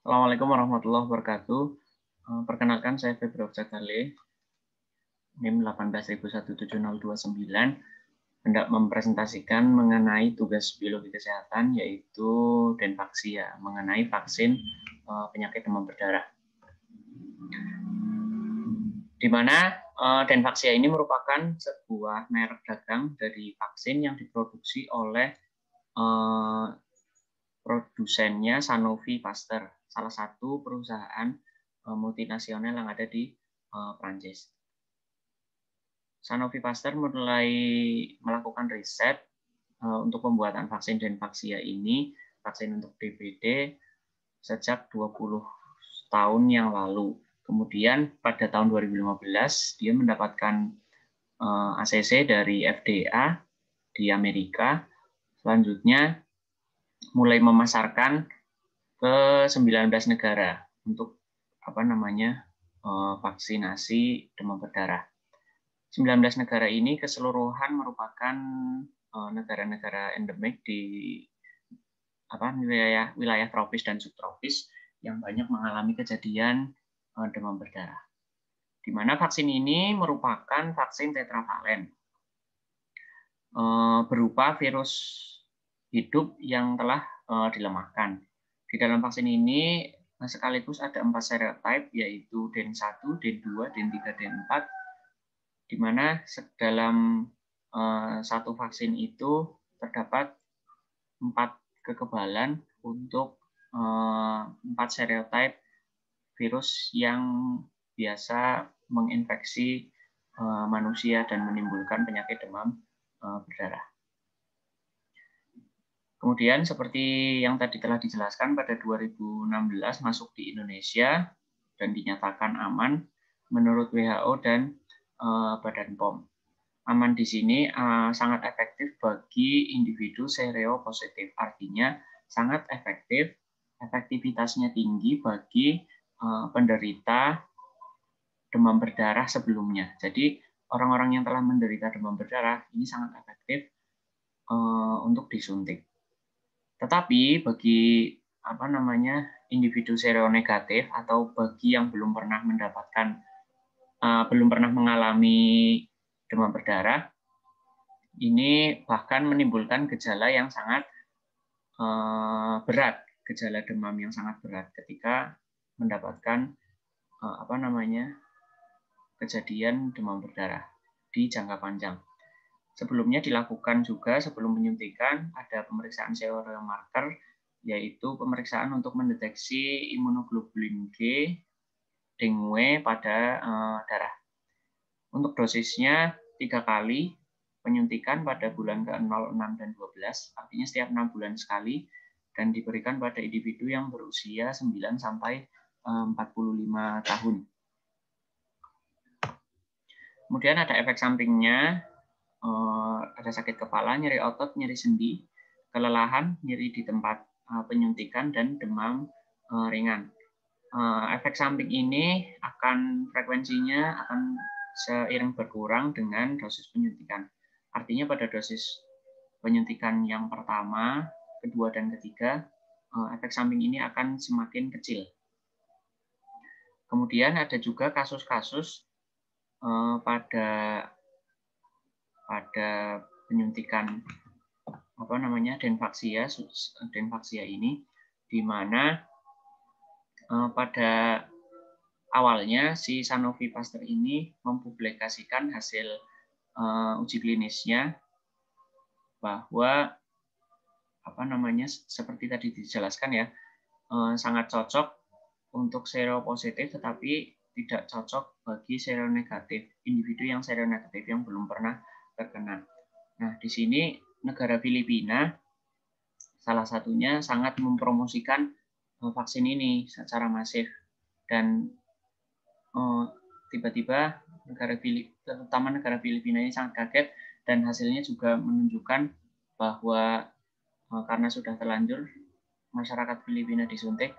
Assalamualaikum warahmatullahi wabarakatuh. Perkenalkan saya Febri Oktagale, NIM 18.17029, hendak mempresentasikan mengenai tugas biologi kesehatan yaitu Denvaksia, mengenai vaksin penyakit demam berdarah. Di mana Denvaksia ini merupakan sebuah merek dagang dari vaksin yang diproduksi oleh produsennya Sanofi Pasteur, salah satu perusahaan multinasional yang ada di Prancis. Sanofi Pasteur mulai melakukan riset untuk pembuatan vaksin Denvaksia ini, vaksin untuk DBD, sejak 20 tahun yang lalu. Kemudian pada tahun 2015 dia mendapatkan ACC dari FDA di Amerika. Selanjutnya mulai memasarkan ke 19 negara untuk vaksinasi demam berdarah. 19 negara ini keseluruhan merupakan negara-negara endemik di wilayah tropis dan subtropis yang banyak mengalami kejadian demam berdarah. Di mana vaksin ini merupakan vaksin tetravalen berupa virus hidup yang telah dilemahkan. Di dalam vaksin ini sekaligus ada 4 serotype, yaitu DEN1, DEN2, DEN3, DEN4, di mana dalam satu vaksin itu terdapat 4 kekebalan untuk 4 serotype virus yang biasa menginfeksi manusia dan menimbulkan penyakit demam berdarah. Kemudian seperti yang tadi telah dijelaskan, pada 2016 masuk di Indonesia dan dinyatakan aman menurut WHO dan Badan POM. Aman di sini sangat efektif bagi individu seropositif, artinya sangat efektif, efektivitasnya tinggi bagi penderita demam berdarah sebelumnya. Jadi orang-orang yang telah menderita demam berdarah ini sangat efektif untuk disuntik. Tetapi bagi individu seronegatif atau bagi yang belum pernah mengalami demam berdarah, ini bahkan menimbulkan gejala yang sangat berat, gejala demam yang sangat berat ketika mendapatkan kejadian demam berdarah di jangka panjang. Sebelumnya dilakukan juga sebelum penyuntikan ada pemeriksaan seromarker, yaitu pemeriksaan untuk mendeteksi imunoglobulin G, dengue pada darah. Untuk dosisnya 3 kali penyuntikan pada bulan ke-0, 6, dan 12, artinya setiap 6 bulan sekali, dan diberikan pada individu yang berusia 9 sampai 45 tahun. Kemudian ada efek sampingnya, ada sakit kepala, nyeri otot, nyeri sendi, kelelahan, nyeri di tempat penyuntikan, dan demam ringan. Efek samping ini frekuensinya akan seiring berkurang dengan dosis penyuntikan. Artinya pada dosis penyuntikan yang pertama, kedua, dan ketiga, efek samping ini akan semakin kecil. Kemudian ada juga kasus-kasus pada penyuntikan Denvaksia ini, di mana pada awalnya si Sanofi Pasteur ini mempublikasikan hasil uji klinisnya bahwa seperti tadi dijelaskan ya, sangat cocok untuk seropositif, tetapi tidak cocok bagi seronegatif, individu yang seronegatif yang belum pernah terkena. Nah, di sini negara Filipina salah satunya sangat mempromosikan vaksin ini secara masif, dan tiba-tiba terutama negara Filipina ini sangat kaget, dan hasilnya juga menunjukkan bahwa karena sudah terlanjur masyarakat Filipina disuntik,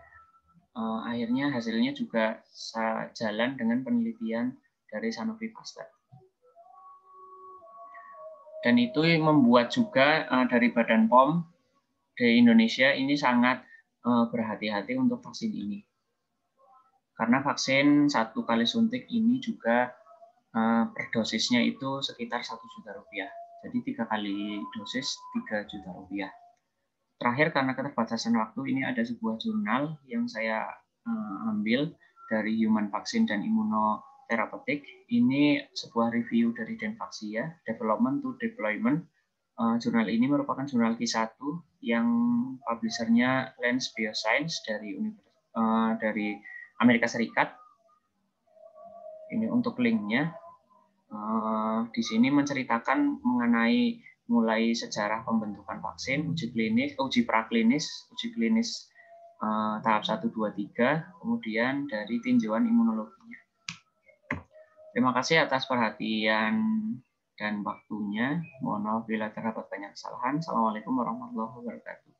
akhirnya hasilnya juga jalan dengan penelitian dari Sanofi Pasteur. Dan itu membuat juga dari Badan POM di Indonesia ini sangat berhati-hati untuk vaksin ini. Karena vaksin 1 kali suntik ini juga per dosisnya itu sekitar 1 juta rupiah. Jadi 3 kali dosis 3 juta rupiah. Terakhir, karena keterbatasan waktu, ini ada sebuah jurnal yang saya ambil dari Human Vaccine dan Immunotherapeutic. Ini sebuah review dari Denvaxia, Development to Deployment. Jurnal ini merupakan jurnal Q1 yang publishernya Lens Bioscience dari Amerika Serikat. Ini untuk linknya. Di sini menceritakan mengenai mulai sejarah pembentukan vaksin, uji praklinis, uji klinis tahap 1, 2, 3, kemudian dari tinjauan imunologinya. Terima kasih atas perhatian dan waktunya. Mohon maaf bila terdapat banyak kesalahan. Assalamualaikum warahmatullahi wabarakatuh.